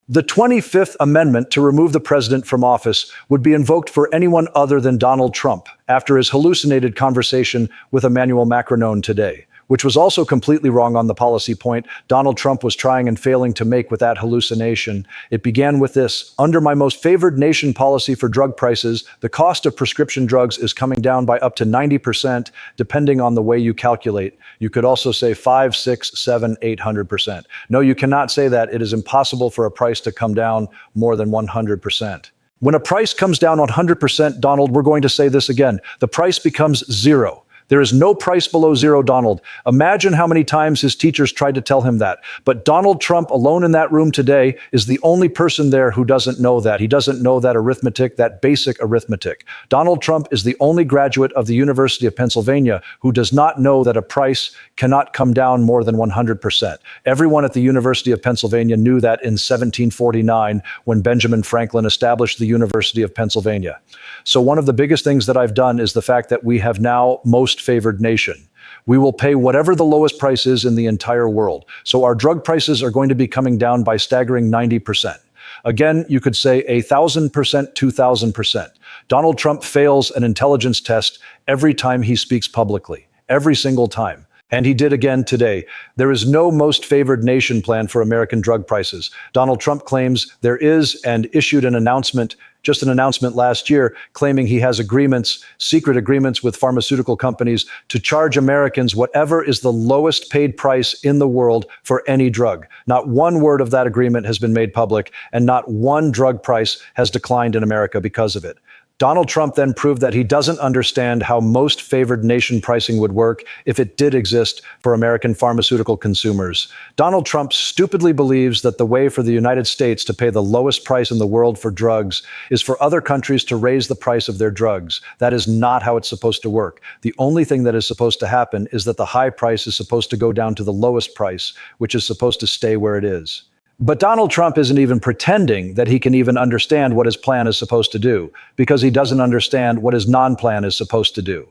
The 25th Amendment to remove the president from office would be invoked for anyone other than Donald Trump after his hallucinated conversation with Emmanuel Macron today, which was also completely wrong on the policy point Donald Trump was trying and failing to make with that hallucination. It began with this: under my most favored nation policy for drug prices, the cost of prescription drugs is coming down by up to 90%, depending on the way you calculate. You could also say 5, 6, 7, 800%. No, you cannot say that. It is impossible for a price to come down more than 100%. When a price comes down 100%, Donald, we're going to say this again, the price becomes zero. There is no price below zero, Donald. Imagine how many times his teachers tried to tell him that. But Donald Trump, alone in that room today, is the only person there who doesn't know that. He doesn't know that arithmetic, that basic arithmetic. Donald Trump is the only graduate of the University of Pennsylvania who does not know that a price cannot come down more than 100%. Everyone at the University of Pennsylvania knew that in 1749 when Benjamin Franklin established the University of Pennsylvania. So one of the biggest things that I've done is the fact that we have now most favored nation. We will pay whatever the lowest price is in the entire world. So our drug prices are going to be coming down by staggering 90%. Again, you could say 1,000%, 2,000%. Donald Trump fails an intelligence test every time he speaks publicly, every single time. And he did again today. There is no most favored nation plan for American drug prices. Donald Trump claims there is and issued an announcement, just an announcement last year, claiming he has agreements, secret agreements with pharmaceutical companies to charge Americans whatever is the lowest paid price in the world for any drug. Not one word of that agreement has been made public, and not one drug price has declined in America because of it. Donald Trump then proved that he doesn't understand how most favored nation pricing would work if it did exist for American pharmaceutical consumers. Donald Trump stupidly believes that the way for the United States to pay the lowest price in the world for drugs is for other countries to raise the price of their drugs. That is not how it's supposed to work. The only thing that is supposed to happen is that the high price is supposed to go down to the lowest price, which is supposed to stay where it is. But Donald Trump isn't even pretending that he can even understand what his plan is supposed to do, because he doesn't understand what his non-plan is supposed to do.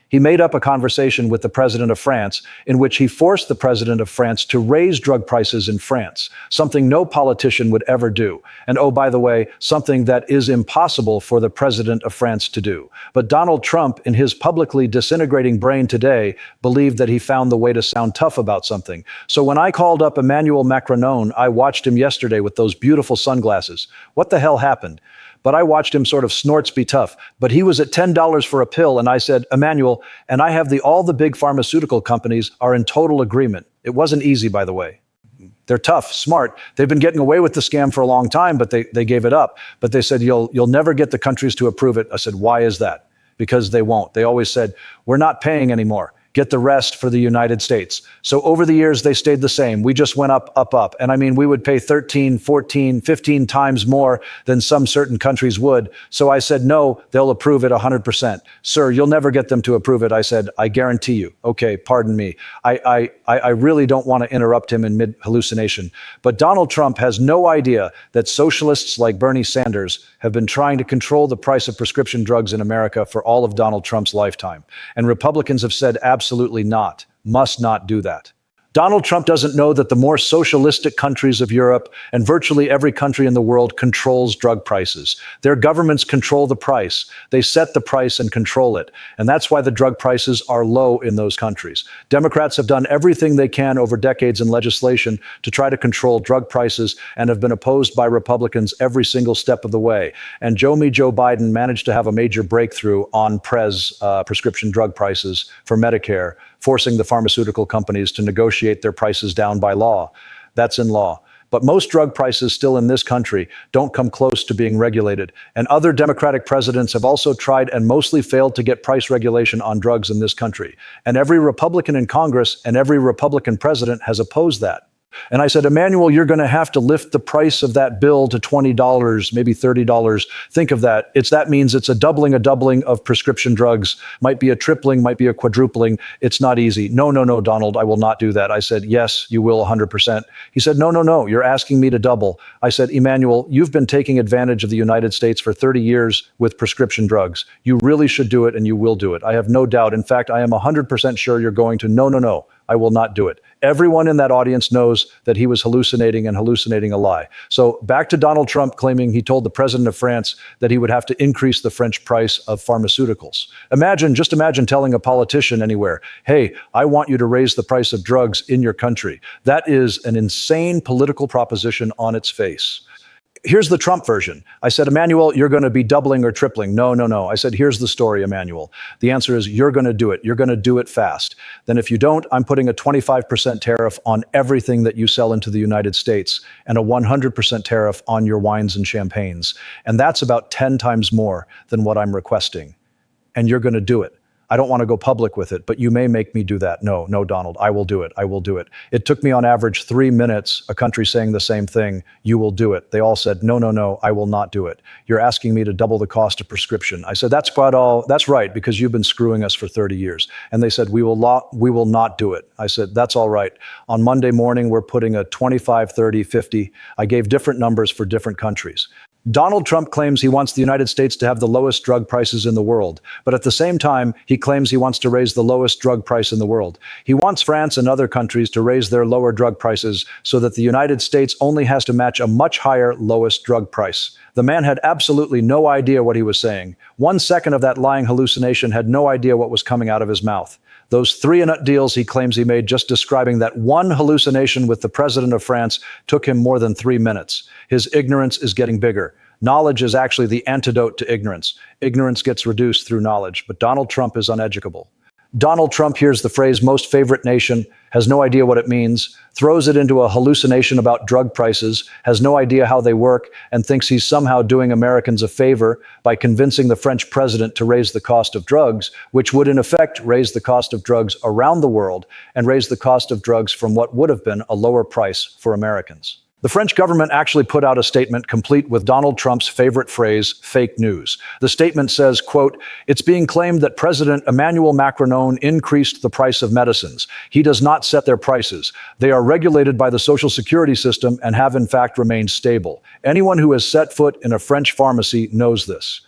He made up a conversation with the president of France in which he forced the president of France to raise drug prices in France, something no politician would ever do. And oh, by the way, something that is impossible for the president of France to do. But Donald Trump, in his publicly disintegrating brain today, believed that he found the way to sound tough about something. So when I called up Emmanuel Macron, I watched him yesterday with those beautiful sunglasses. What the hell happened? But I watched him sort of snorts be tough. But he was at $10 for a pill, and I said, Emmanuel, and I have all the big pharmaceutical companies are in total agreement. It wasn't easy, by the way. They're tough, smart. They've been getting away with the scam for a long time, but they gave it up. But they said, you'll never get the countries to approve it. I said, why is that? Because they won't. They always said, we're not paying anymore. Get the rest for the United States. So over the years, they stayed the same. We just went up, up, up. And I mean, we would pay 13, 14, 15 times more than some certain countries would. So I said, no, they'll approve it 100%. Sir, you'll never get them to approve it. I said, I guarantee you. Okay, pardon me. I really don't want to interrupt him in mid-hallucination. But Donald Trump has no idea that socialists like Bernie Sanders have been trying to control the price of prescription drugs in America for all of Donald Trump's lifetime. And Republicans have said absolutely not, must not do that. Donald Trump doesn't know that the more socialistic countries of Europe and virtually every country in the world controls drug prices. Their governments control the price. They set the price and control it. And that's why the drug prices are low in those countries. Democrats have done everything they can over decades in legislation to try to control drug prices and have been opposed by Republicans every single step of the way. And Joe Biden managed to have a major breakthrough on prescription drug prices for Medicare, forcing the pharmaceutical companies to negotiate their prices down by law. That's in law. But most drug prices still in this country don't come close to being regulated. And other Democratic presidents have also tried and mostly failed to get price regulation on drugs in this country. And every Republican in Congress and every Republican president has opposed that. And I said, Emmanuel, you're going to have to lift the price of that bill to $20, maybe $30. Think of that. That means it's a doubling of prescription drugs. Might be a tripling, might be a quadrupling. It's not easy. No, Donald, I will not do that. I said, yes, you will 100%. He said, no, you're asking me to double. I said, Emmanuel, you've been taking advantage of the United States for 30 years with prescription drugs. You really should do it, and you will do it. I have no doubt. In fact, I am 100% sure you're going to. No. I will not do it. Everyone in that audience knows that he was hallucinating and hallucinating a lie. So back to Donald Trump claiming he told the president of France that he would have to increase the French price of pharmaceuticals. Just imagine telling a politician anywhere, hey, I want you to raise the price of drugs in your country. That is an insane political proposition on its face. Here's the Trump version. I said, Emmanuel, you're going to be doubling or tripling. No. I said, here's the story, Emmanuel. The answer is you're going to do it. You're going to do it fast. Then if you don't, I'm putting a 25% tariff on everything that you sell into the United States and a 100% tariff on your wines and champagnes. And that's about 10 times more than what I'm requesting. And you're going to do it. I don't want to go public with it, but you may make me do that. No, Donald, I will do it. I will do it. It took me on average 3 minutes, a country saying the same thing. You will do it. They all said, no, I will not do it. You're asking me to double the cost of prescription. I said, that's right, because you've been screwing us for 30 years. And they said, we will not do it. I said, that's all right. On Monday morning, we're putting a 25, 30, 50. I gave different numbers for different countries. Donald Trump claims he wants the United States to have the lowest drug prices in the world, but at the same time, he claims he wants to raise the lowest drug price in the world. He wants France and other countries to raise their lower drug prices so that the United States only has to match a much higher lowest drug price. The man had absolutely no idea what he was saying. 1 second of that lying hallucination had no idea what was coming out of his mouth. Those 3 deals he claims he made just describing that one hallucination with the president of France took him more than 3 minutes. His ignorance is getting bigger. Knowledge is actually the antidote to ignorance. Ignorance gets reduced through knowledge, but Donald Trump is uneducable. Donald Trump hears the phrase most favorite nation, has no idea what it means, throws it into a hallucination about drug prices, has no idea how they work, and thinks he's somehow doing Americans a favor by convincing the French president to raise the cost of drugs, which would in effect raise the cost of drugs around the world and raise the cost of drugs from what would have been a lower price for Americans. The French government actually put out a statement complete with Donald Trump's favorite phrase, fake news. The statement says, quote, it's being claimed that President Emmanuel Macron increased the price of medicines. He does not set their prices. They are regulated by the Social Security system and have in fact remained stable. Anyone who has set foot in a French pharmacy knows this.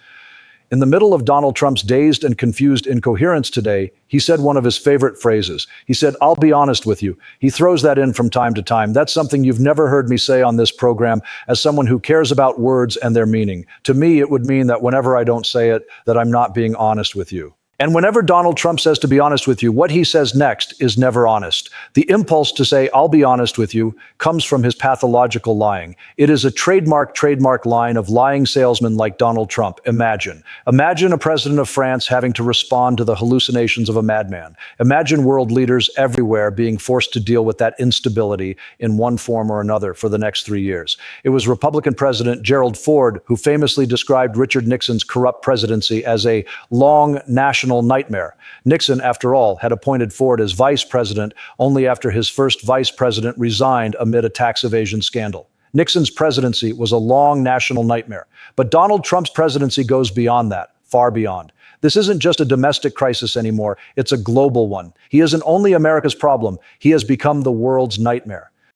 In the middle of Donald Trump's dazed and confused incoherence today, he said one of his favorite phrases. He said, I'll be honest with you. He throws that in from time to time. That's something you've never heard me say on this program as someone who cares about words and their meaning. To me, it would mean that whenever I don't say it, that I'm not being honest with you. And whenever Donald Trump says to be honest with you, what he says next is never honest. The impulse to say, I'll be honest with you, comes from his pathological lying. It is a trademark line of lying salesmen like Donald Trump. Imagine a president of France having to respond to the hallucinations of a madman. Imagine world leaders everywhere being forced to deal with that instability in one form or another for the next 3 years. It was Republican President Gerald Ford who famously described Richard Nixon's corrupt presidency as a long national nightmare. Nixon, after all, had appointed Ford as vice president only after his first vice president resigned amid a tax evasion scandal. Nixon's presidency was a long national nightmare. But Donald Trump's presidency goes beyond that, far beyond. This isn't just a domestic crisis anymore, it's a global one. He isn't only America's problem, he has become the world's nightmare.